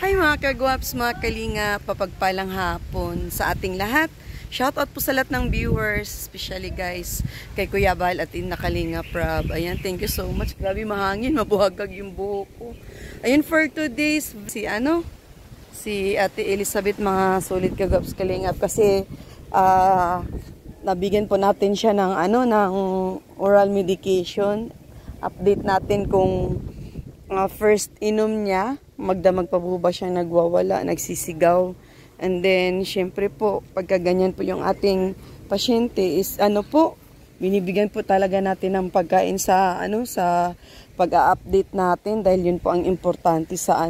Hi mga kagwaps, mga kalinga, papagpalang hapon sa ating lahat. Shoutout po sa lahat ng viewers, especially guys, kay Kuya Bal at Ina Kalinga Prab. Ayan, thank you so much. Grabe mahangin, mabuhagag yung buhok ko. Ayun, for today's, si Ate Elizabeth, mga solid kagwaps kalingap. Kasi, nabigyan po natin siya ng, ng oral medication. Update natin kung first inom niya, magdamag pa po ba siya nagwawala, nagsisigaw. And then, syempre po, pagka ganyan po yung ating pasyente is, binibigyan po talaga natin ng pagkain sa, sa pag-a-update natin dahil yun po ang importante sa,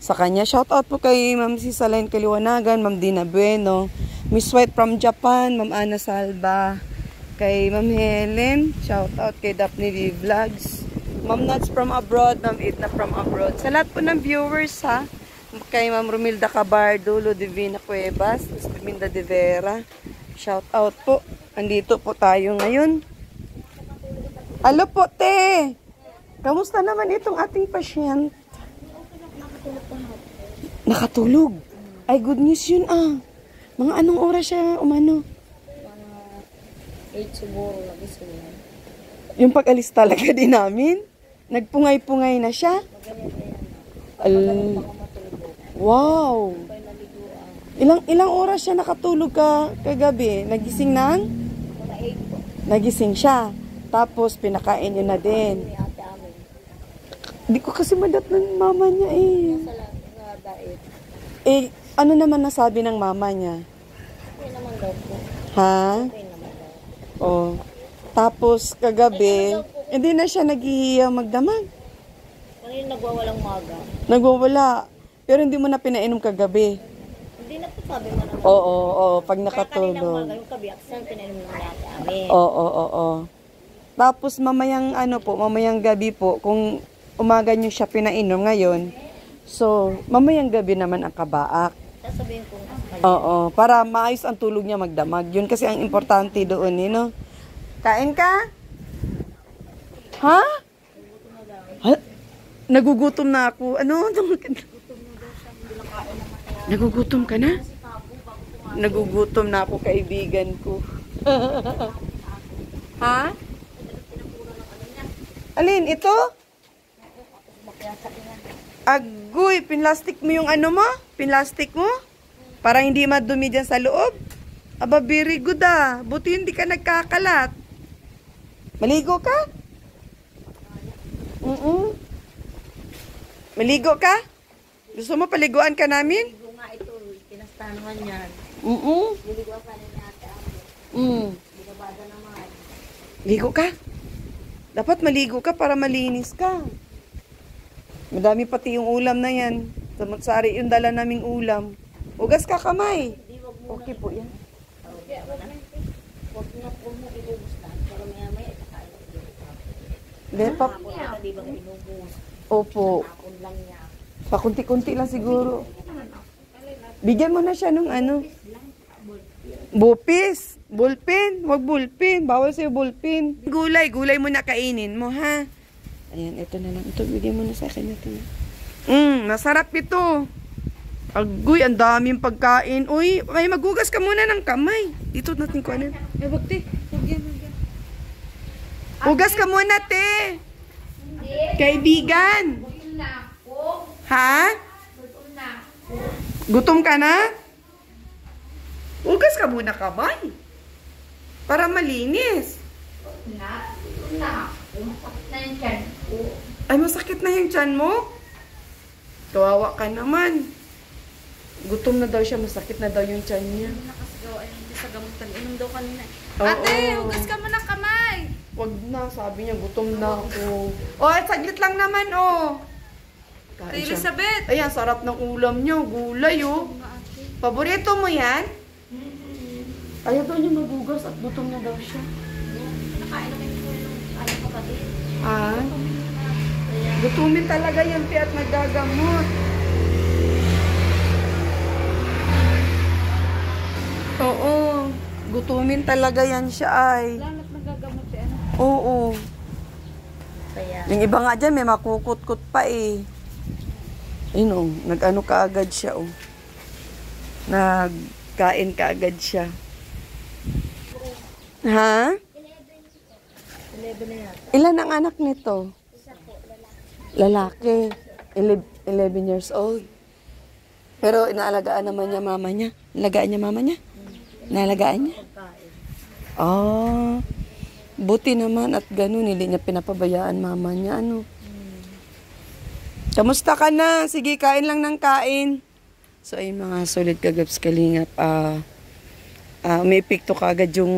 sa kanya. Shoutout po kay Ma'am Sisalain Kaliwanagan, Ma'am Dina Bueno, Miss White from Japan, Ma'am Ana Salva, kay Ma'am Helen, shoutout kay Daphne V Vlogs, Ma'am Nuts from abroad, Ma'am Edna from abroad. Sa lahat po ng viewers ha, kay Ma'am Romilda Cabardo, Ludivina Cuevas, Minda de Vera, shout out po. Andito po tayo ngayon. Alo po te, kamusta naman itong ating pasyent? Nakatulog. Ay good news yun ah. Mga anong oras siya umano? 8 siguro, nagising. Yung pag-alis talaga din namin. Nagpungay-pungay na siya. Wow. Ilang oras siya nakatulog kagabi? Nagising nang? Nagising siya. Tapos pinakain niyo na din. Hindi ko kasi madat ng mama niya eh. Eh, ano naman nasabi ng mama niya? Okay naman daw po. Ha? Okay naman daw. Oh. Tapos kagabi, hindi na siya naghihiyaw magdamag. Kanina nagwawalang maga. Nagwawala. Pero hindi mo na pinainom kagabi. Hindi na po sabi mo naman. Oo, pag Kaya kanina nakatulog. maga, yung kabiyak, saan pinainom naman natin amin. Oo. Tapos mamayang gabi po, kung umaga nyo siya pinainom ngayon, so mamayang gabi naman ang kabaak. Sasabihin ko nga. Oo, para maayos ang tulog niya magdamag. Yun kasi ang importante doon, no? Kain ka? Ha? Nagugutom na ako. Nagugutom ka na? Nagugutom na ako, kaibigan ko. Ha? Alin, ito? Agoy, pinlastic mo yung mo? Pinlastic mo? Para hindi madumi dyan sa loob? Aba, very good ah. Buti hindi ka nagkakalat. Maligo ka? Maligo ka? Gusto mo paliguan ka namin? Ligo nga ito, pinastahan naman yan. Liligo ka rin ni ate Amo. Binabada naman. Ligo ka? Dapat maligo ka para malinis ka. Madami pati yung ulam na yan. Sari yung dala naming ulam. Ugas ka kamay. Okay po yan. Huwag mo ibubustan. Pero maya-maya itakain ako dito. Lepa. Hapon na di bang binubus? Opo. Hapon lang niya. Pakunti-kunti lang siguro. Bigyan mo na siya nung bupis. Bulpin. Huwag bulpin. Bawal sa'yo bulpin. Gulay mo na kainin mo, ha? Ayan, ito na lang. Ito, bigyan mo na sa akin ito. Masarap ito. Agoy, ang daming pagkain. Uy, may magugas ka muna ng kamay. Dito natin ko ano. Wag, te. Hugas ka muna, te. Kaibigan. Ha? Gutom ka na? Hugas ka muna kamay. Para malinis. Ay, masakit na yung tiyan mo? Kawawa ka naman. Gutom na daw siya, masakit na daw yung tiyan niya. Nakasigaw ay hindi sa gamutan. Inom daw kanina. Ate, hugas ka mo ng kamay. Wag na, sabi niya, gutom na ako. Saglit lang naman, Kain siya. Elizabeth! Ayan, sarap ng ulam niyo, gulay, Paborito mo yan? Ayaw daw niya magugas at gutom na daw siya. Nakain naman ko yung kapatid. Gutumin talaga yan, te, at nagagamot. Oo, gutumin talaga yan siya ay. Lalat nagagamot yan. Oo. Kaya. Yung iba nga dyan, may makukut-kut pa eh. Ayun oh, nag-ano kaagad siya oh. Nagkain kaagad siya. Ha? 11 na yata. Ilan ang anak nito? Lalaki. 11 years old. Pero inaalagaan naman niya mama niya. Inaalagaan niya mama niya? Inaalagaan niya? Ah, buti naman at ganun. Hindi niya pinapabayaan mama niya. Ano? Kamusta ka na? Sige, kain lang ng kain. So, ayun mga solid kagaps kalingap. May epekto kaagad yung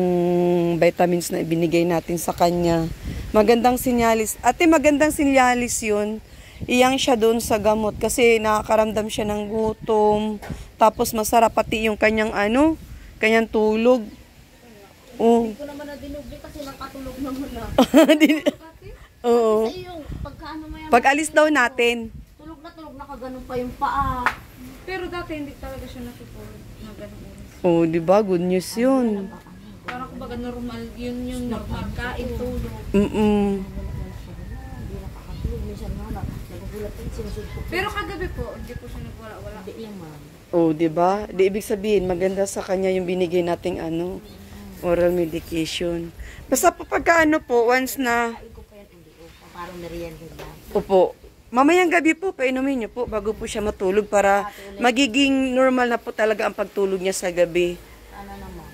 vitamins na ibinigay natin sa kanya. Magandang sinyalis. Ate, magandang sinyalis yun. Iyang siya doon sa gamot kasi nakakaramdam siya ng gutom. Tapos masarap pati yung kanyang kanyang tulog. Oh. Hindi ko naman na dinubli kasi nakatulog naman na. Oo. Kasi yung pagkaano mo yan. Pag alis daw natin. Tulog na kaganon pa yung paa. Pero dati hindi talaga siya natutulog na gano'n. Oh, di ba? Good news yun. Parang kumbaga normal, yun yung normal, kain, tulog. Mm-mm. Hindi nakakatulog. Minsan nga nagugulat din sinusudpok. Pero kagabi po, hindi po siya nagwala-wala. Hindi naman. Oh, di ba? Di ibig sabihin, maganda sa kanya yung binigay nating oral medication. Basta po pagka po, once na, Kain ko pa yan hindi ko. Parang merienda lang. opo, mamayang gabi po, painumin niyo po bago po siya matulog para magiging normal na po talaga ang pagtulog niya sa gabi. Sana naman.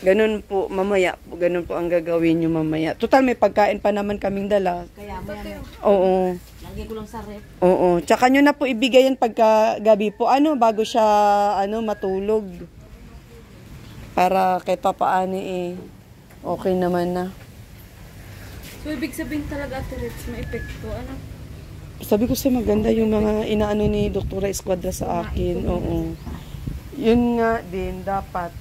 Ganun po, mamaya po, ganun po ang gagawin niyo mamaya. Total, may pagkain pa naman kaming dala. Kaya maya Oo, lagay ko lang sa rep. oo. Tsaka nyo na po ibigay yan pagka gabi po, bago siya, matulog. Para kahit papaano okay naman na. So, ibig sabihin talaga, Ate Rich, may epekto. Ano? Sabi ko siya maganda yung mga inaano ni Doktora Escuadra sa akin. Oo. Yun nga din, dapat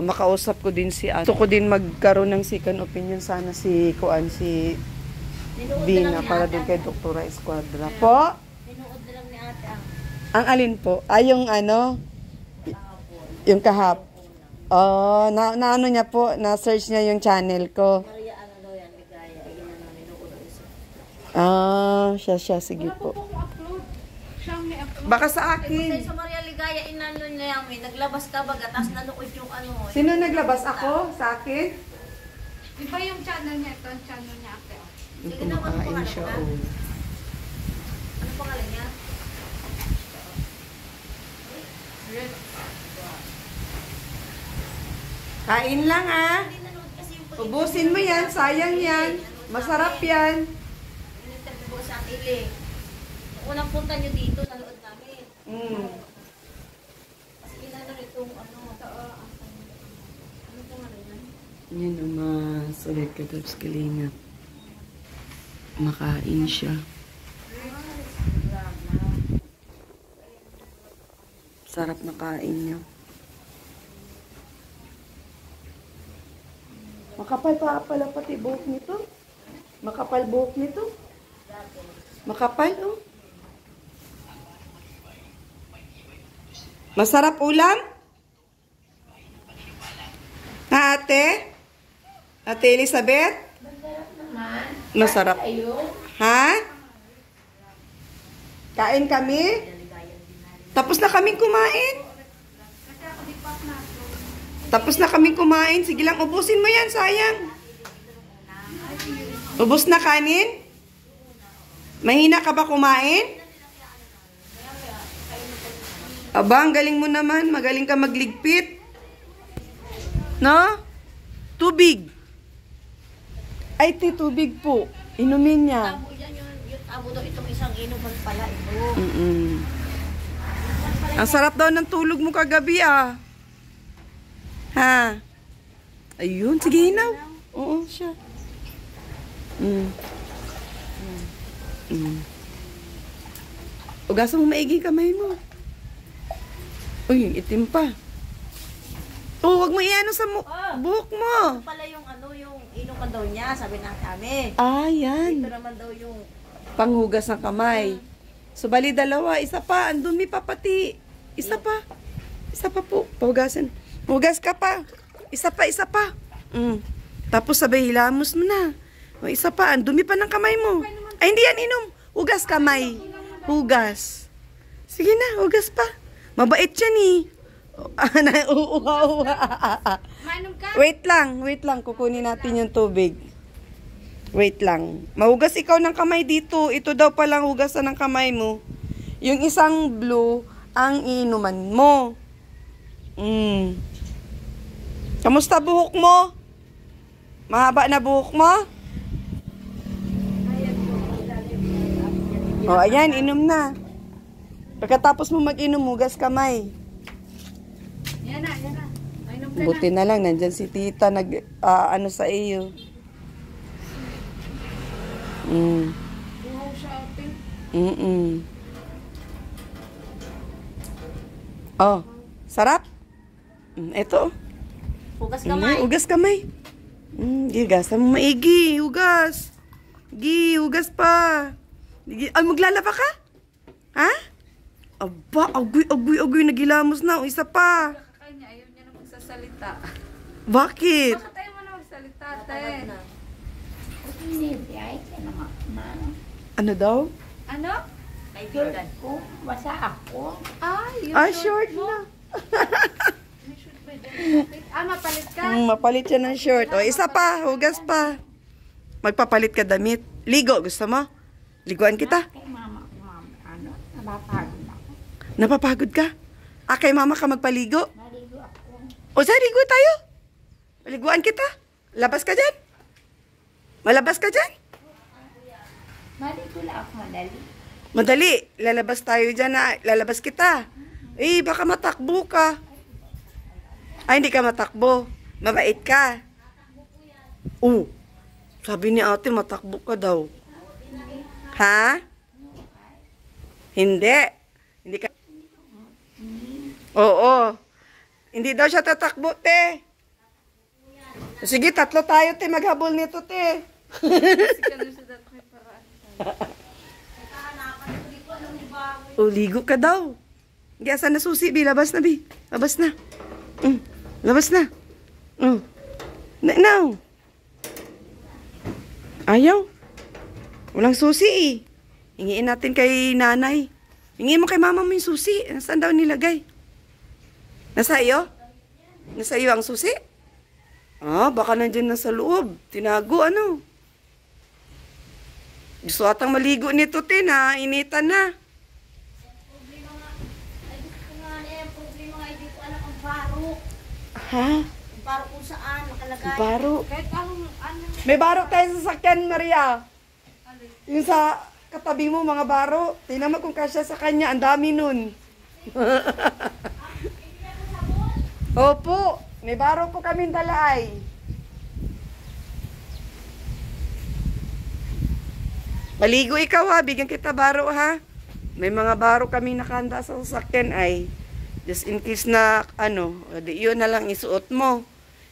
makausap ko din si Gusto ko din magkaroon ng second opinion sana si Ninuod na lang Dina ni para ate. din kay Doktora Escuadra. Po? Ninuod na lang ni ate ang Ang alin po? Yung yung kahap. Oh, na ano niya po, na-search niya yung channel ko. Maria ano daw yan, Ligaya. Ayun na ninuod ang isa. Siya, sige Wala po po. pong upload. Siya ang may upload. Baka sa Kasi akin. sa Maria Ligaya, inano niya yan, may naglabas ka baga, tapos nanuod yung Sino naglabas ako? Sa akin? Di ba yung channel niya? Ito ang channel niya, Ate. Yung Sige na, ano kumakain pangalan siya, ka? oh. Ano pangalan niya? Red. Kain lang Hindi nanood kasi yung Ubusin mo yan, sayang yan. Masarap yan. Interview ko sa Atili. Unang punta niyo dito, nanood namin. Kasi inano itong ano pangalan niya? Yan ang mga sulit ka tapos kalingap. Makain siya. Sarap na kain niya. Makapal pa pala pati buhok nito. Makapal buhok nito. Makapal, oh. Masarap ulam? Ha, ate? Ate Elizabeth? Masarap. Ha? Kain kami? Tapos na kaming kumain. Tapos na kaming kumain. Sige lang, ubusin mo yan, sayang. Ubus na kanin? Mahina ka ba kumain? Aba, ang galing mo naman. Magaling ka magligpit. No? Tubig. Ay, tubig po. Inumin niya. Tabo yan yung tabo daw itong isang inuman pala ito. Ang sarap daw ng tulog mo kagabi, ah. Ha? Ayun, sige hinaw. Oo, siya. Ugasan mo maigi kamay mo. Uy, yung itim pa. Oh, wag mo iano sa buhok mo. Ito pala yung ano, yung inuman daw niya, sabi ng kami. Yan. Ito naman daw yung Panghugas ng kamay. So, bali dalawa. Isa pa. Ang dumi pa pati. Isa pa. Isa pa po. Pahugasan. Hugas ka pa. Isa pa. Tapos sabay hilamos mo na. O, isa pa. Ang dumi pa ng kamay mo. Ay, hindi yan inom. Hugas kamay. Hugas. Sige na, hugas pa. Mabait siya ni. Mainom ka? Wait lang. Kukunin natin yung tubig. Wait lang. Mahugas ikaw ng kamay dito. Ito daw palang hugasan ng kamay mo. Yung isang blue, ang inuman mo. Kamusta buhok mo? Mahaba na buhok mo? O, ayan, inom na. Pagkatapos mo mag-inom, hugas kamay. Yan na. Mainom ka Buti na lang, nandyan si tita ano sa iyo. Buhaw siya ate. Oh, sarap? Ito. Hugas kamay. Hugas kamay. Gigasan mo maigi. Hugas. Hugas pa. Ay, maglalaba ka? Ha? Aba, agoy, nagilamos na. O, isa pa. Kanya, ayaw niya na magsasalita. Bakit? Bakit ayaw mo na magsalita, ate? Ano daw? Ano? Kaibigan ko, basa ako. Ay, yun. Short na. Mapalit ka? Mapalit siya ng short. O, isa pa. Hugas pa. Magpapalit ka damit. Ligo, gusto mo? Liguan kita. Kay mama, napapagod ako. Napapagod ka? Kay mama ka magpaligo? Naligo ako. O, sa ligo tayo. Paliguan kita. Labas ka dyan. Malabas ka dyan. Maligo lang ako, madali. Madali. Lalabas tayo dyan na. Lalabas kita. Baka matakbo ka. Ay, hindi ka matakbo. Mabait ka. Sabi ni ate, matakbo ka daw. Ha? Hindi. Hindi ka. Oo. Hindi daw siya tatakbo, te. Sige, 3 tayo, te. Maghabol nito, te. Kasi ka na siya dati may paraan. Ligo ka daw. Hindi, asan na susi, Bi? Labas na, Bi. Labas na. Labas na. Now. Ayaw. Walang susi eh. Hingiin natin kay nanay. Hingiin mo kay mama mo yung susi. Nasaan daw nilagay? Nasa iyo? Nasa iyo ang susi? Baka nandyan na sa loob. Tinago, ano? Gusto atang maligo nito, na initan na. Problema nga, hindi ko alam ang baro. Ha? Ang baro kung saan nakalagay. Baro. Kahit ano. May baro tayo sa sakyan, Maria. Yung sa katabi mo, mga baro. Tingnan mo kung kasya sa kanya. Ang dami nun. Opo. May baro po kaming dalay. Maligo ikaw ha. Bigyan kita baro ha. May mga baro kaming nakahanda sa sasakyan ay. Just in case na di yun na lang isuot mo.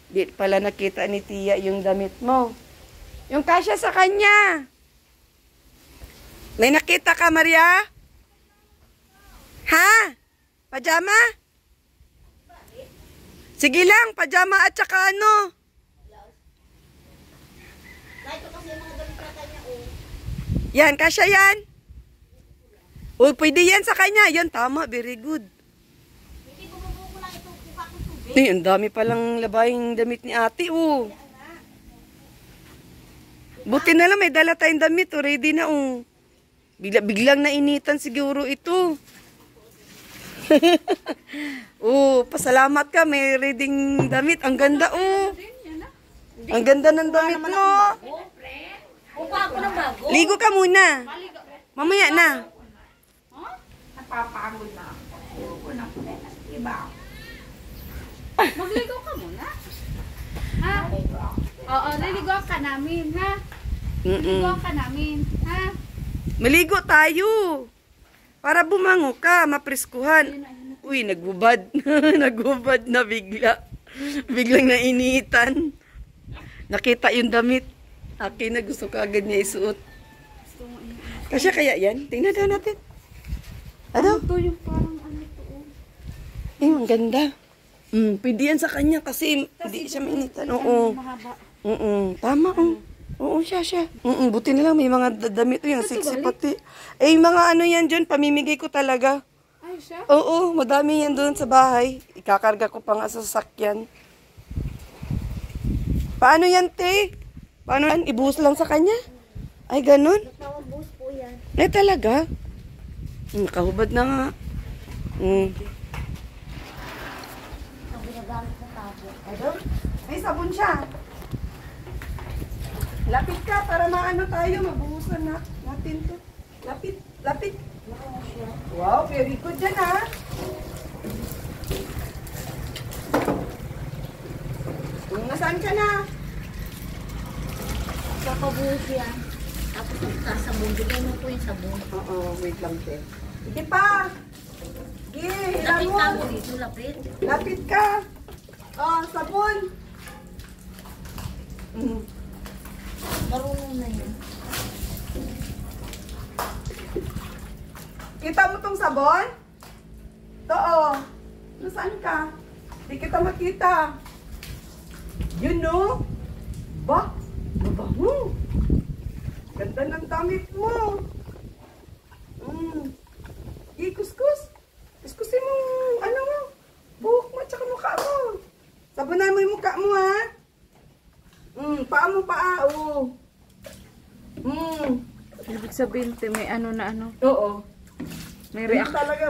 Di pala nakita ni Tia yung damit mo. Yung kasya sa kanya. May nakita ka, Maria? Ha? Pajama? Sige lang, pajama at saka ano? Yan, kasya yan. Uy, pwede yan sa kanya. Yan, tama. Very good. Ang dami palang labaying damit ni ate, Buti na lang may dala tayong damit, ready na, Biglang nainitan siguro ito. Pasalamat ka, may reading damit. Ang ganda, Ang ganda ng damit mo. Upa ako ng bago. Ligo ka muna. Mamaya na. Napapagod na ako. Ayoko na po na iba. Magligo ka muna. Ha? Oo, liligo ka namin, ha? Liligo ka namin, ha? Maligo tayo. Para bumango ka, mapriskuhan. Uy, nagbubad. Nagbubad na bigla. Biglang nainitan. Nakita yung damit. Akin na gusto ka agad niya isuot. Kasya kaya yan? Tingnan daw natin. Ano? Ito yung parang ano to. Ang ganda. Pwede yan sa kanya kasi hindi siya mainitan. Oo. Mahaba. Tama, Oo, siya. Buti na lang may mga damit yung sexy pati. Eh, mga ano yan dyan, pamimigay ko talaga. Ay, siya? Oo, madami yan doon sa bahay. Ikakarga ko pa nga sa sasakyan. Paano yan, te? Paano yan? Ibuhos lang sa kanya? Ay, ganun? Nagpapabus po yan. Eh, talaga? Kahubad na nga. Ang ginagamit na tabo. May sabon siya. Lapit ka para maano tayo. Mabuhusan natin to. Lapit. Wow, very good yan ha. Nasaan ka na? Nagpapabus yan. Tapos nagkasabon. Bigay mo po yung sabon. Oo, wait lang, te. Sige pa. Sige, hilang Lapit mo. ka mo dito, lapit. Lapit ka. Oh, sabon. Marunong na yun. Kita mo tong sabon? Ito, oh. Nasaan ka? Di kita makita. Yun, no? Ba? Mabango. Ganda ng damit mo. Kuskus. Kuskusin mo, ano mo, buhok mo, tsaka mukha mo. Sabunan mo yung mukha mo, ha? Paa mo, oo. Ibig sabihin, te, may ano na ano. Oo. May React reaction. talaga,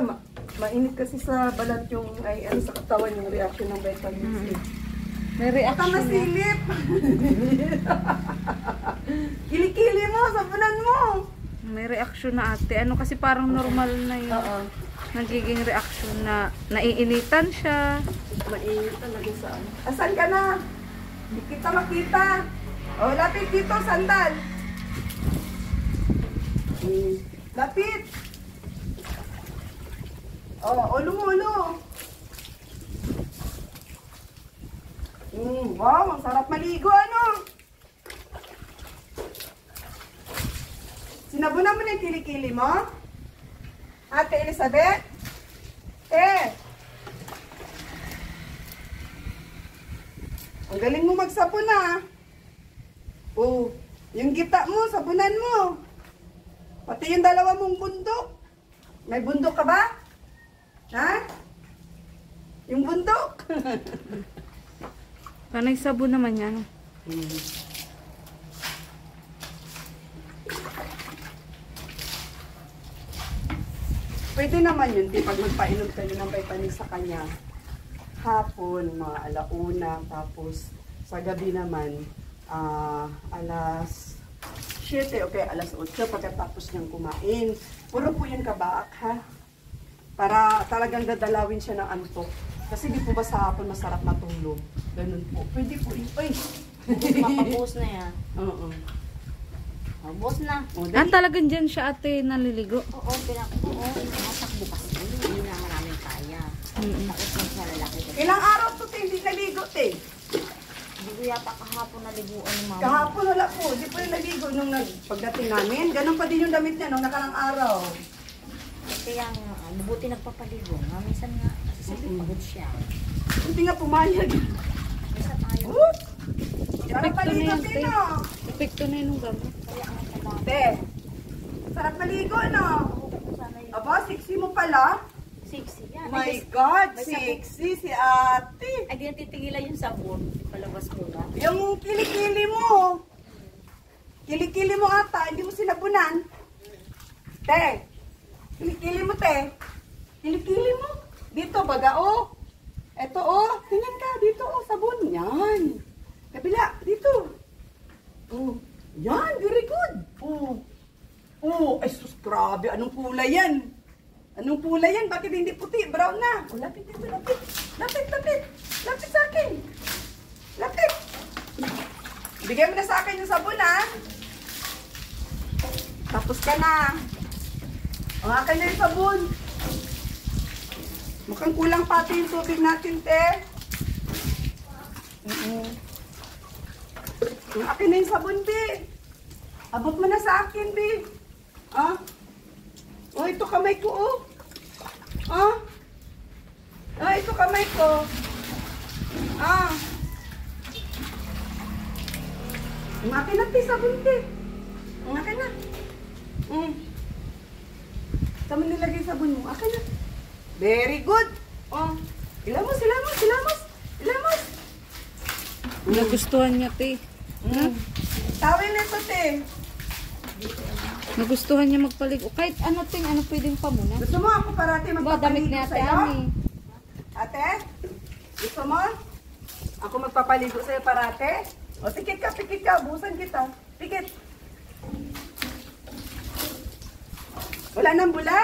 mainit kasi sa balat yung, sa katawan yung reaction ng vitamin C. May Baka reaction na. masilip. Kilikili mo, sabunan mo. May reaction na ate. Ano kasi parang normal na yun. Oo. Nagiging reaction na naiinitan siya. Mainit talaga sa ano. Asan ka na? Hindi kita makita. O, lapit dito, sandal. Lapit. Ulo. Wow, ang sarap maligo, ano? Sinabunan mo na yung kilikili mo? Ate Elizabeth? Ang galing mo magsabon, ah. Oh, yung gita mo, sabunan mo. Pati yung dalawa mong bundok. May bundok ka ba? Ha? Yung bundok? Panay sabon naman yan. Pwede naman yun, di pag magpainom kayo ng vitamin sa kanya. Hapon, mga alauna, tapos sa gabi naman, alas 7, okay, alas 8, pagkatapos niyang kumain. Puro po yan kabaak, ha? Para talagang dadalawin siya ng antok. Kasi di po ba sa hapon masarap matulog? Ganun po. Pwede po yun. Ay! Mapabus na yan. Oo. Mabus na. Talagang dyan siya ate naliligo. Oo, natakbo kasi. Hindi na maraming kaya. Tapos yung sa lalaki. Ilang araw to, te? Hindi naligo, te? Hindi ko yata kahapon naliguan ni mama. Kahapon wala po. Di po yung naligo nung pagdating namin. Ganun pa din yung damit niya nung nakarang araw. Kaya nga, mabuti nagpapaligo. Minsan nga, kasi pagod siya. Hindi nga pumayag. Minsan tayo. Sarap Epekto na maligo, yan, te. Tino. Epekto na yun ng gamot. Kaya ang kailangan. Te, sarap maligo, no? Sana yun. Aba, sexy mo pala. 60 yan. My Ay, God, may sabon. sexy si ate. Ay, di na titigilan yung sabon. Palabas mo na. Yung kilikili mo. Kilikili mo ata, hindi mo sinabunan. Te, kilikili mo, te. Kilikili mo. Dito, baga, oh. Eto, oh. Tingnan ka, dito, oh, sabon. Yan. Kabila, dito. Oh. Yan, very good. Oh. Oh, ay sus, grabe. Anong kulay yan? Anong kulay yan? Bakit hindi puti? Brown na. Oh, lapit dito, lapit. Lapit. Lapit sa akin. Lapit. Bigay mo na sa akin yung sabon, ha? Tapos ka na. O, akin na yung sabon. Mukhang kulang pati yung tubig natin, te. Akin na yung sabon, be. Abot mo na sa akin, be. Ah? Oh, ito kamay ko, oh. Ah? Ah, ito kamay ko. Ah. Ang akin na, te, sabon, te. Ang akin na. Saan mo nilagay sabon mo? Akin na. Very good. Oh. Ilamos. Nagustuhan niya, te. Tawin na ito, te. Nagustuhan niya magpaligo. Kahit ano, ting, ano pwedeng pamunas. Gusto mo ako parati Ba, damit magpapaligo ni Ate sa'yo? Ami. Ate? Gusto mo? Ako magpapaligo sa'yo parati? O, pikit ka. Busan kita. Pikit. Wala nang bula.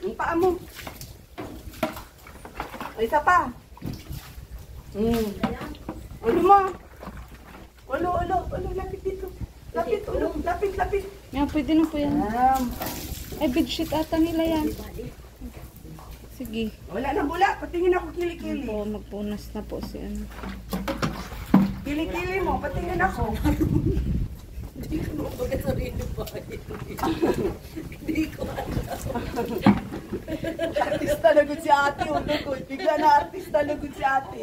Ang paa mo. O, isa pa. Ulo mo. Ulo. Lapit dito. Lapit. Yan, pwede na po yan. Ay, bedsheet ata nila yan. Sige. Wala nang bula. Patingin ako kilikili. Po, magpunas na po si ano. Kilikili mo. Patingin ako. Hindi ko artista lagod si ate. Bigla na artista lagod si ate.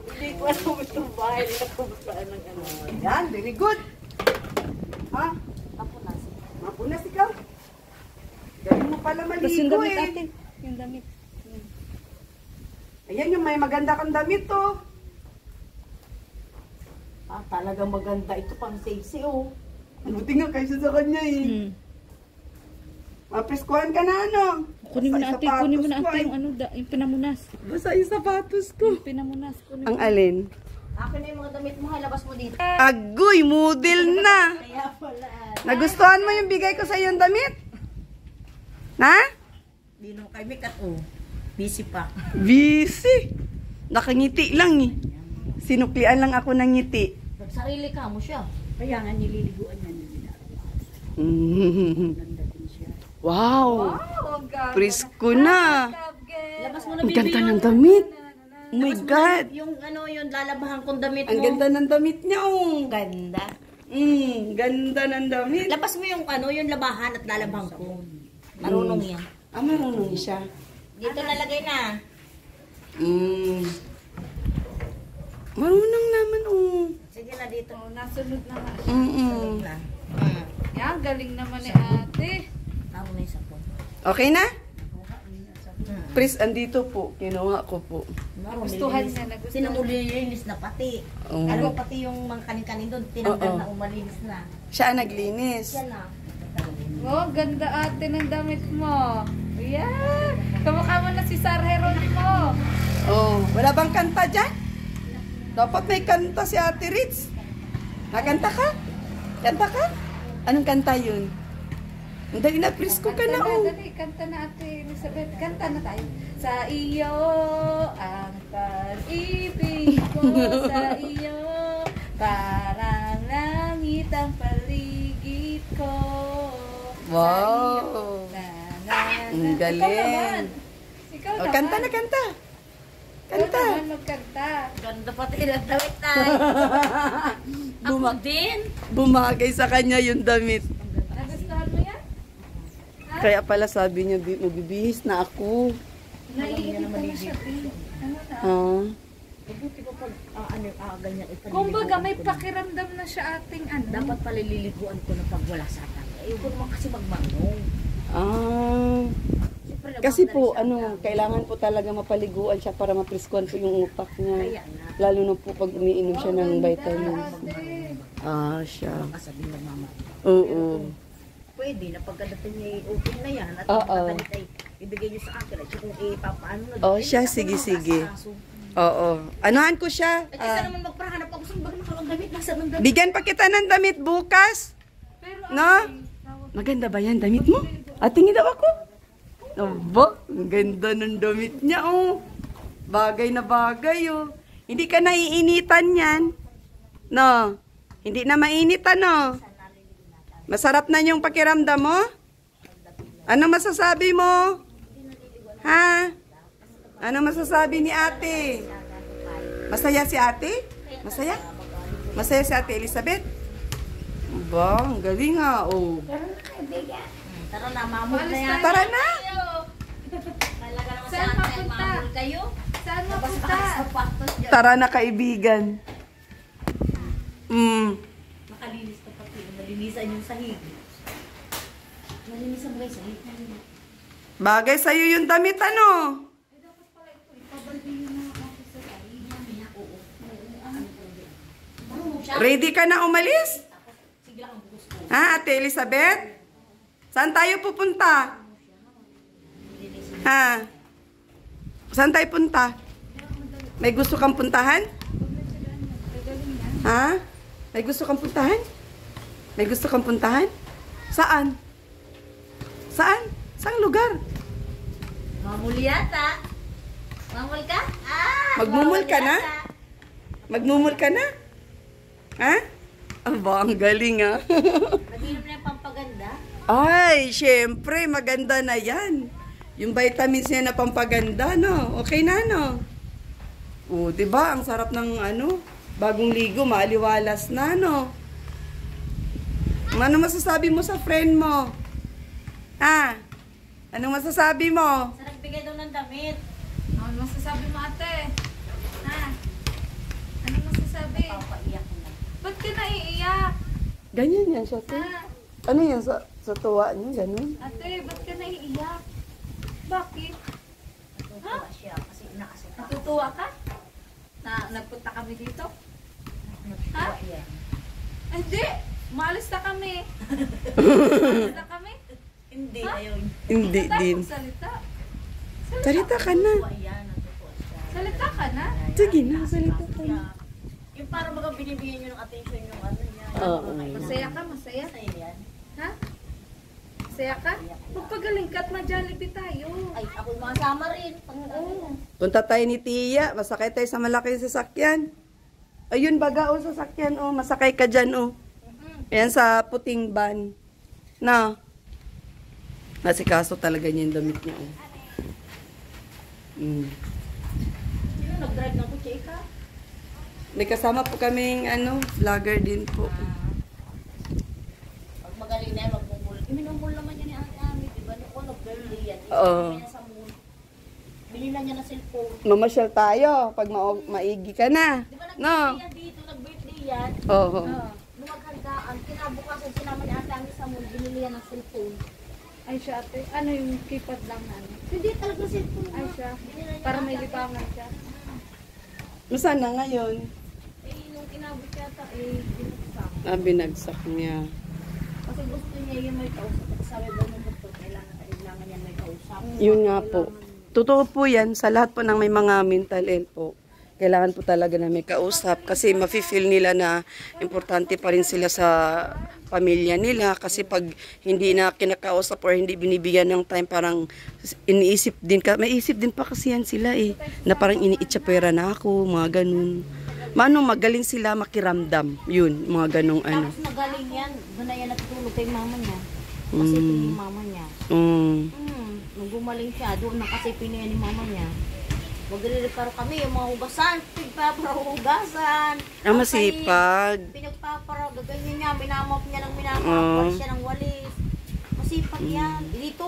Hindi ko alam itong bahay nila kung saan ang ano. Yan, very good. Ha? Mapunas ikaw. Galing mo pala Tapos yung maligo damit eh. ate. Yung damit. Ayan yung may maganda kang damit oh. Talagang maganda. Ito pang sexy, oh. Buti nga kaysa sa kanya eh. Mapreskuhan ka na ano. Kunin mo na ate, yung ano, yung pinamunas. Basta yung sapatos ko. Yung pinamunas. Kunin Ang alin? Akin na yung mga damit mo, labas mo dito. Agoy, model na. Kaya pala. Nagustuhan mo yung bigay ko sa iyong damit? Na? Di nung kay Mikat, oh. Busy pa. Busy. Nakangiti lang eh. Sinuklian lang ako ng ngiti. Nagsarili ka mo siya. Kaya nga nililiguan niya nila. Ganda din siya. Wow. Presko na. Labas mo na, Ang baby. ganda ng damit. Oh my God. Yung ano, yung lalabahan kong damit mo. Ang ganda ng damit niya oh. Ganda. Ganda ng damit. Labas mo yung ano, yung labahan at lalabahan ko. Marunong yan. Marunong siya. Dito nalagay na. Marunong naman oh. Sige na dito. Nasunod na nga. Na. Yan, galing naman ni ate. Tawag na yung sapon. Okay na? Pris, andito po. Kinuha ko po. Nagustuhan niya, nagustuhan. Sinamulilinis na pati. Oh. Ano pati yung mga kanin-kanin doon, tinanggal Oo. na umalinis na. Siya ang naglinis. Yan na. Oh, ganda ate ng damit mo. Yan. Kamukha mo na si Sar Heronimo. Oh, wala bang kanta dyan? Dapat may kanta si Ate Ritz. Nakanta ka? Kanta ka? Anong kanta yun? Dali na, presko ka na oh. Dali, kanta na ate Elizabeth. Kanta na tayo. Sa iyo ang pag-ibig ko. Sa iyo parang langit ang paligid ko. Wow. Ang galing. Ikaw Oh, naman. kanta na, kanta. Kanta. Ikaw naman magkanta. Ganda pati ng damit na. Ako din. Bumagay sa kanya yung damit. Nagustuhan mo yan? Kaya pala sabi niya, magbibihis na ako." Naiinit ko na siya. Ano na? Ah. Mabuti pa pag ganyan ipaliliguan. Kumbaga may pakiramdam na siya ating ano. Dapat palililiguan ko na pag wala sa atin. Ayaw ko naman kasi magmanong. Ah. Siyempre, Kasi nabangga po, rin siya. kailangan po talaga mapaliguan siya para mapriskuhan po yung utak niya. Kaya na. Lalo na po pag umiinom siya ng vitamins. Ate. Ah, siya. Kasabi ng mama. Oo. Pwede na pagkadating niya open na yan at Oo. pagkadating ay ibigay niyo sa akin at kung ipapaano na. Oh, ay, siya, ako sige, naman sige. kaso. Oo. Anuhan ko siya. Ay, kaysa naman magpahanap ako sa bagay ng damit. Nasa ng damit. Bigyan pa kita ng damit bukas. Pero No? Maganda ba yan damit mo? Tingin daw ako. Aba, ang ganda ng damit niya, oh. Bagay na bagay, oh. Hindi ka naiinitan yan. No? Hindi na mainitan, no? Masarap na yung pakiramdam mo? Ano masasabi mo? Ha? Ano masasabi ni ate? Masaya si ate? Masaya? Masaya si ate Elizabeth? Ba, ang galing ha, oh. Tara na, mamul na yan. Tara na! Talaga naman sa Saan atin, mapunta? mamul kayo. Saan Labas mapunta? pa sa patos dyan. Tara na, kaibigan. Malinisan yung sahig. Malinisan mo guys sahig. Bagay sa'yo yung damit, ano? Dapat pala ito, ipabaldi yun na ako sa sahig namin. Oo. Ready ka na umalis? Sige lang ang gusto. Ha, Ate Elizabeth? Saan tayo pupunta? Ha? Saan tayo punta? May gusto kang puntahan? Ha? May gusto kang puntahan? May gusto kang puntahan? Saan? Saan? Saang lugar? Mamul yata. Mamul ka? Magmumul ka na? Magmumul ka na? Ha? Aba, ang galing ah. Nag-inom na yung pampaganda. Ay, syempre, maganda na yan. Yung vitamins niya na pampaganda, no? Okay na, no? O, diba? Ang sarap ng, ano, bagong ligo, maaliwalas na, no? Ano masasabi mo sa friend mo? Ha? Anong masasabi mo? Sa nagbigay daw ng damit. Ano masasabi mo, ate? Ha? Ano masasabi? Papaiyak ko na. Ba't ka naiiyak? Ganyan yan siya, te. Ha? Ano yan sa tuwa niya? Ganun? Ate, ba't ka naiiyak? Bakit? Natutuwa siya kasi nakasuka. Natutuwa ka? Na nagpunta kami dito? Natutuwa yan. Hindi! Maalis na kami. Maalis na kami. Hindi, Ha? ayaw niya. Hindi Hindi tayo din. magsalita. Salita ka na. Natutuwa yan, natutuwa siya. Salita ka na. Sige na, salita ka na. Yung parang baga binibigyan nyo ng attention yung ano niya. Oo. Masaya ka, masaya. Masaya yan. Ha? Masaya ka? Magpagaling ka at ma-jollibee tayo. Ay, ako masama rin. Oo. Punta tayo ni Tia. Masakay tayo sa malaking sasakyan. Ayun, baga o sasakyan o. Masakay ka dyan o. Ayan sa puting van. Na. Nasikaso talaga niya yung damit niya o. Sino nag-drive ng kutsi ka? May kasama po kaming ano, vlogger din po. Pag magaling na yan, magmumul. Minumul naman yan ni Ate Ami. Diba? Noon, nag-birthday yan. Oo. Binila niya na cellphone. Mamasyal tayo pag maigi ka na. Di ba No? nag-birthday yan dito? Nag-birthday yan. Oo. Nung maghandaan, kinabukasan sinama ni Ate Ami sa mall. Binili yan ng cellphone. Ay siya ate, ano yung keypad lang na ano? Hindi talaga cellphone. Ay siya, Binila niya para ng may Ate Ami. libangan siya. Saan na ngayon? Eh, nung kinabot yata, binagsak. Binagsak niya. Kasi gusto niya yung may kausap. At sabi ba ng doktor, kailangan yan may kausap. Yun nga po. Totoo po yan. Sa lahat po ng may mga mental health po. Kailangan po talaga na may kausap. Kasi mafe-feel nila na importante pa rin sila sa pamilya nila. Kasi pag hindi na kinakausap or hindi binibigyan ng time, parang iniisip din ka. May isip din pa kasi yan sila eh. Na parang iniitsapera na ako, mga ganun. Mano magaling sila makiramdam. Yun, mga ganong ano. Tapos magaling yan. Doon na yan natutulog kay mama niya. Kasi ito yung mama niya. Nung gumaling siya, doon nakasipin niya ni mama niya. Magre-repair kami, yung mga hugasan, pinagpaparahugasan. Masipag. Pinagpapara, gaganyan niya, minamop niya ng walis siya ng walis. Masipag yan. Dito,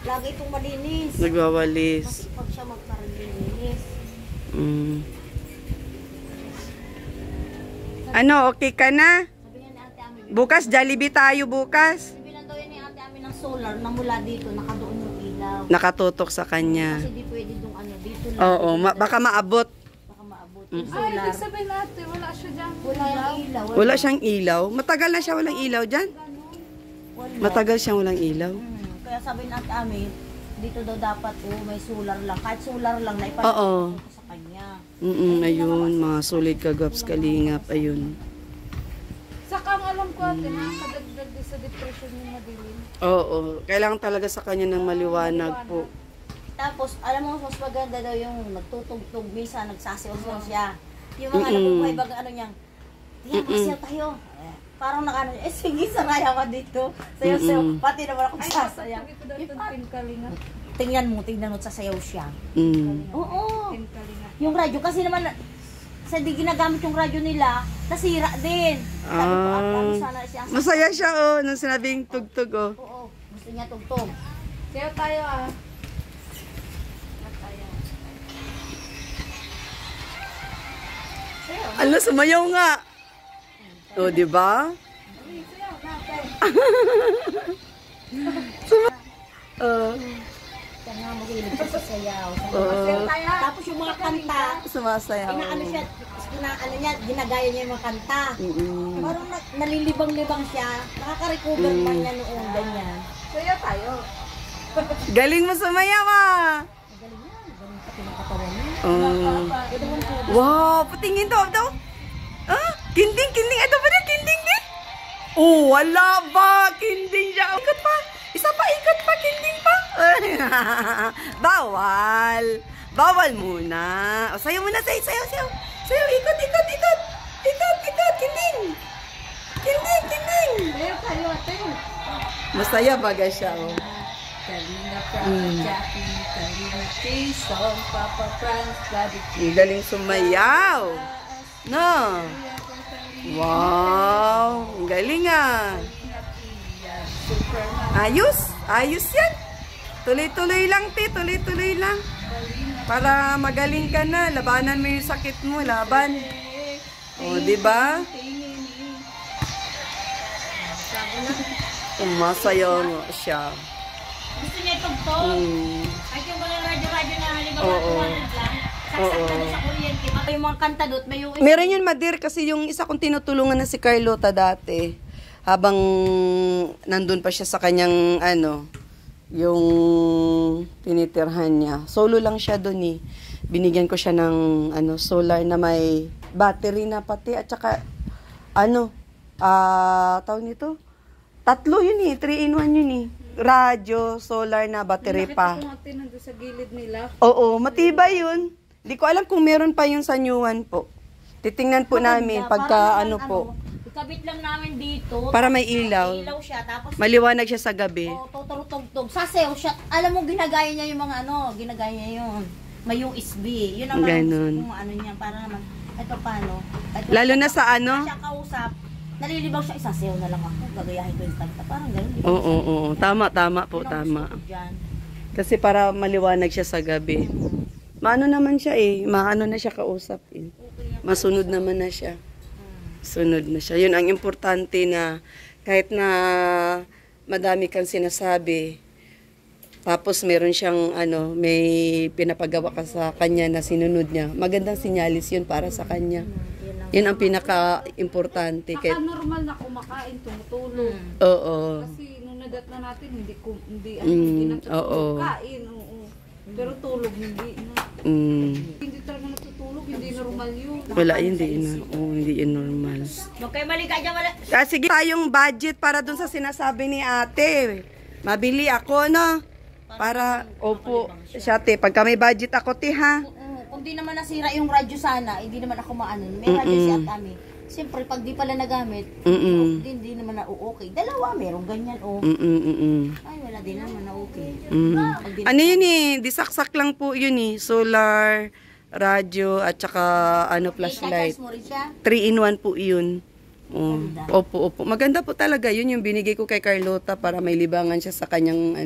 lagi itong malinis. Nagwawalis. Masipag siya magparalinis. Ano, okay ka na? Sabi niya ni Ate Ami, Bukas, Jollibee tayo bukas. bibilan daw yan ni Ate Ami ng solar na mula dito, nakadoon yung ilaw. Nakatutok sa kanya. Kasi di pwede dong ano, dito lang. Oo, baka maabot. Baka maabot. Yung Ay, solar. ibig sabihin natin, wala siya dyan. Wala yung ilaw. Wala siyang ilaw. Matagal na siya walang ilaw dyan. Wala. Matagal siyang walang ilaw. Kaya sabi ni Ate Ami, dito daw dapat may solar lang. Kahit solar lang na Oo. ipapasok sa kanya. Ayun, mga solid kagaps kalingap. Ayun. Saka ang alam ko ate, nakakadagdag din sa depression yung madilim. Oo, kailangan talaga sa kanya ng maliwanag po. Tapos, alam mo, mas maganda daw yung nagtutugtog, misa, nagsasayaw siya. Yung mga nabubuhay baga ano niyang, yan, masayaw tayo. Parang nakano, sige, saraya ka dito. Sayaw-sayaw, pati naman ako sasayaw. Sabi ko daw itong pinkalinga. Tingnan mo, sasayaw siya. Oo. Pinkalinga. Yung radyo, kasi naman, sa di ginagamit yung radyo nila, nasira din. Sabi ko, ano sana siya. Masaya siya oh, nung sinabing tugtog oh. Oo, gusto niya tugtog. Sayo tayo ah. Ala, sumayaw nga. O, di ba? Sayo natin. Kaya nga mahilig siya sa sayaw. Tapos yung mga kanta, Sumasayaw. inaano siya, ano niya, ginagaya niya yung mga kanta. Parang nalilibang-libang siya. Nakaka-recover pa niya noong ganyan. Sayo tayo. Galing mo sumayaw ah. Magaling niya. Galing pati ng katawan niya. Wow, patingin daw. Ah, kinding. Ito pa rin, kinding din. Oh, wala ba? Kinding siya. Ikot pa. Isa pa, ikot pa, kinding pa. Bawal muna. O, sayo muna, sayo. Sayo, ikot. Kinding. Sayo tayo, ate. Masaya baga siya, oh. Kalina Prab, Jackie, Kalina Jason, Papa Franz, Daddy Ang galing sumayaw. No? Wow, ang galing ah. Ayos yan. Tuloy-tuloy lang, te. Tuloy-tuloy lang. Para magaling ka na. Labanan mo yung sakit mo. Laban. O, diba? Umasayaw mo siya. Gusto niya itugtog. Kahit yung mga radyo-radyo na halimbawa 200 lang. Saksak ka doon sa kuryente. Yung mga kanta doon, may yung... Meron yun, Madir, kasi yung isa kong tinutulungan na si Carlota dati, habang nandun pa siya sa kanyang, yung tinitirhan niya. Solo lang siya doon eh. Binigyan ko siya ng, solar na may battery na pati, at saka, tawag nito? 3 yun eh, 3-in-1 yun eh. Radyo, solar na, battery pa. Nakita ko nga nandun sa gilid nila. Oo, matibay yun. Hindi ko alam kung meron pa yung sa new one po. Titingnan po namin pagka po. Ikabit lang namin dito. Para may ilaw. Ilaw siya. Tapos Maliwanag siya sa gabi. tutugtog. Sasayaw siya. Alam mo, ginagaya niya yung mga ginagaya niya yun. May USB. Yun ang Ganon. kung niya. Para naman, ito paano. Lalo na sa Siya kausap. Nalilibaw siya, isasayaw na lang ako. Gagayahin ko yung kanta. Parang gano'n. Oo. Tama po, tama. Kasi para maliwanag siya sa gabi. Maano naman siya eh. Maano na siya kausap eh. Masunod naman na siya. Sunod na siya. Yun ang importante na kahit na madami kang sinasabi, tapos meron siyang may pinapagawa ka sa kanya na sinunod niya. Magandang sinyalis yun para sa kanya. Yun ang pinaka-importante. Saka normal na kumakain, tumutulog. Oo. Kasi nung nadat na natin, hindi oo. kain. Pero tulog, hindi na. Hindi talaga natutulog, hindi normal yun. Wala, hindi yun normal. Huwag kayo maliga dyan, wala. Sige, tayong budget para dun sa sinasabi ni ate. Mabili ako, no? Para, opo, siya, te. Pagka may budget ako, te, ha? Kung di naman nasira yung radyo sana, hindi naman ako maano. May radyo siya at kami. Siyempre, pag di pala nagamit, hindi naman na okay. Dalawa, meron ganyan, Ay, wala din naman na okay. Ano yun eh, disaksak lang po yun eh. Solar, radyo, at saka flashlight. Ikachas mo rin siya? 3-in-1 po yun. Opo. Maganda po talaga yun yung binigay ko kay Carlota para may libangan siya sa kanyang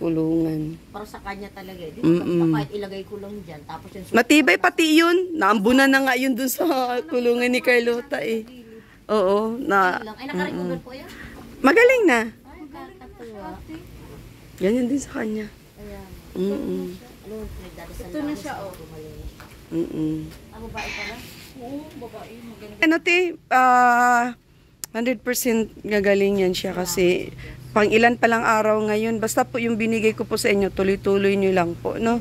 kulungan. Para sa kanya talaga. Dito, kahit ilagay ko lang dyan. Tapos yung matibay pati yun. Naambunan na nga yun dun sa kulungan ni Carlota eh. Oo. Ay, naka-recover po yan? Magaling na. Ay, kakatuwa. Ganyan din sa kanya. Ayan. Ito na siya, Babae pala? Oo, babae. Te, 100% gagaling yan siya kasi pang ilan pa lang araw ngayon. Basta po yung binigay ko po sa inyo, tuloy-tuloy nyo lang po, no?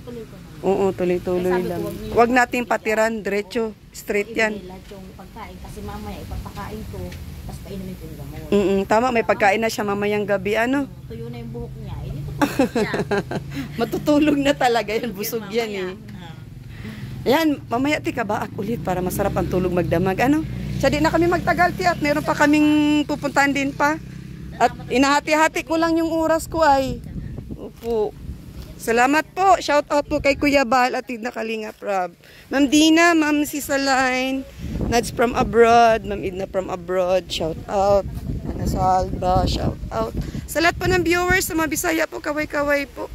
Oo, tuloy-tuloy lang. Huwag nating patiran, diretso, straight yan. Lahat yung pagkain kasi mamaya ipagpakain ko, tapos painumin ko yung gamot. Tama, may pagkain na siya mamayang gabi, Tuyo na yung buhok niya, dito po siya. Matutulog na talaga yan, busog yan eh. Ayan, mamaya kabaak ulit para masarap ang tulog magdamag. Siya di na kami magtagal at meron pa kaming pupuntahan din pa. At inahati-hati ko lang yung oras ko ay. Opo. Salamat po. Shout out po kay Kuya Bal at Idna Kalinga Prab. Ma'am Dina, Ma'am Sisaline, Nads from abroad, Ma'am Idna from abroad. Shout out. Ana Salva, shout out. Sa lahat po ng viewers, sa mga Bisaya po, kaway-kaway po.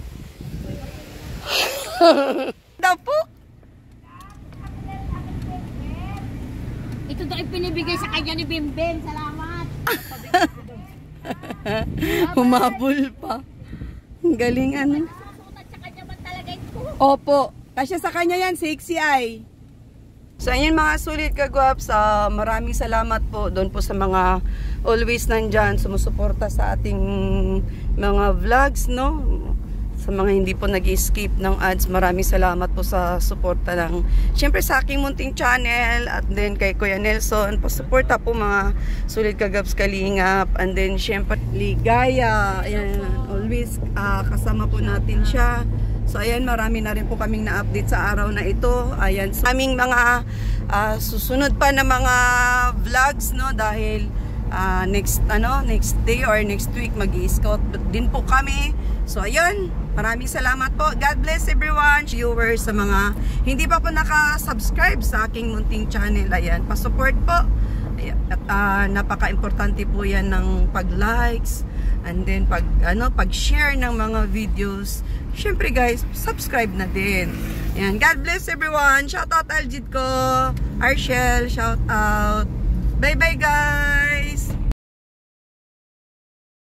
Daw po. Ito daw ipinibigay sa kanya ni Bimbem. Salamat. Humabol pa. Ang galing ano. Opo. Kasi sa kanya yan, sexy ay. So, ayun mga sulit kagwaps, maraming salamat po doon po sa mga always nandyan, sumusuporta sa ating mga vlogs, no? Sa mga hindi po nag-skip ng ads, maraming salamat po sa suporta ng, syempre sa aking munting channel, at then kay Kuya Nelson, pasuporta po mga sulit kagwaps kalingap, and then syempre Ligaya, ayan, always kasama po natin siya. So ayan, marami na rin po kaming na-update sa araw na ito. Ayan, so aming mga susunod pa na mga vlogs, no, dahil next day or next week mag-i-scout din po kami. So ayun, maraming salamat po. God bless everyone, viewers, sa mga hindi pa po naka-subscribe sa aking munting channel. Ayan, pa-support po. At napaka-importante po yan ng pag-likes, and then pag-share ng mga videos. Syempre guys, subscribe na din. Ayan, God bless everyone. Shout out Aljit ko, Arshel, shout out. Bye bye guys.